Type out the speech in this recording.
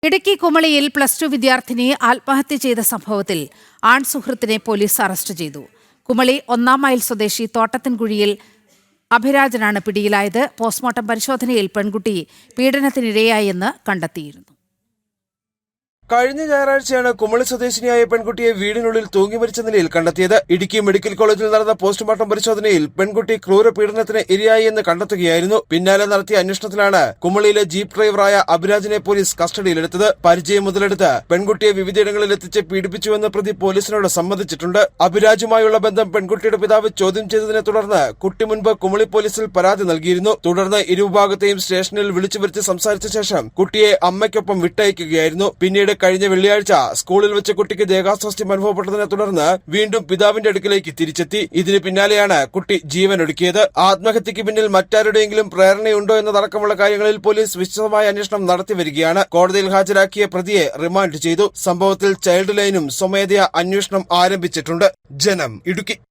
ഇടുക്കി കുമളിയിൽ +2 വിദ്യാർത്ഥിനി ആത്മഹത്യ ചെയ്ത സംഭവത്തിൽ ആൺസുഹൃത്തിനെ പോലീസ് അറസ്റ്റ് ചെയ്തു. കുമളി 1-ാം മൈൽ സ്വദേശി തോട്ടത്തിൻകുഴിയിൽ അഭിരാജനാണ് പിടിയിലായത്. പോസ്റ്റ്മോർട്ടം പരിശോധനയിൽ പെൺകുട്ടി പീഡനത്തിനിരയായെന്ന് കണ്ടെത്തിയിരുന്നു. കഴിഞ്ഞ ഞായറാഴ്ചയാണ് കുമളി സ്വദേശിനിയായ പെൺകുട്ടിയെ വീടിനുള്ളിൽ തൂങ്ങി മരിച്ച നിലയിൽ കണ്ടെത്തിയത്. ഇടുക്കി മെഡിക്കൽ കോളേജിൽ നടന്ന പോസ്റ്റ്മോർട്ടം പരിശോധനയിൽ പെൺകുട്ടി ക്രൂരപീഡനത്തിന് ഇരയായി എന്ന് കണ്ടെത്തുകയായിരുന്നു. പിന്നാലെ നടത്തിയ അന്വേഷണത്തിലാണ് കുമളിയിലെ ജീപ്പ് ഡ്രൈവറായ അഭിരാജിനെ പോലീസ് കസ്റ്റഡിയിലെടുത്തത്. പരിചയം മുതലെടുത്ത് പെൺകുട്ടിയെ വിവിധയിടങ്ങളിൽ എത്തിച്ച് പീഡിപ്പിച്ചുവെന്ന് പ്രതി പോലീസിനോട് സമ്മതിച്ചിട്ടുണ്ട്. അഭിരാജുമായുള്ള ബന്ധം പെൺകുട്ടിയുടെ പിതാവ് ചോദ്യം ചെയ്തതിനെ തുടർന്ന് കുട്ടി മുൻപ് കുമളി പോലീസിൽ പരാതി നൽകിയിരുന്നു. തുടർന്ന് ഇരുവിഭാഗത്തെയും സ്റ്റേഷനിൽ വിളിച്ചു വരുത്തി സംസാരിച്ച ശേഷം കുട്ടിയെ അമ്മയ്ക്കൊപ്പം വിട്ടയക്കുകയായിരുന്നു. പിന്നീട് കഴിഞ്ഞ വെള്ളിയാഴ്ച സ്കൂളിൽ വെച്ച് കുട്ടിക്ക് ദേഹാസ്വാസ്ഥ്യം അനുഭവപ്പെട്ടതിനെ തുടർന്ന് വീണ്ടും പിതാവിന്റെ അടുക്കിലേക്ക് തിരിച്ചെത്തി. ഇതിന് പിന്നാലെയാണ് കുട്ടി ജീവനൊടുക്കിയത്. ആത്മഹത്യക്ക് പിന്നിൽ മറ്റാരുടെയെങ്കിലും പ്രേരണയുണ്ടോ എന്നതടക്കമുള്ള കാര്യങ്ങളിൽ പോലീസ് വിശദമായ അന്വേഷണം നടത്തിവരികയാണ്. കോടതിയിൽ ഹാജരാക്കിയ പ്രതിയെ റിമാൻഡ് ചെയ്തു. സംഭവത്തിൽ ചൈൽഡ് ലൈനും സ്വമേധയാ അന്വേഷണം ആരംഭിച്ചിട്ടുണ്ട്. ജനം, ഇടുക്കി.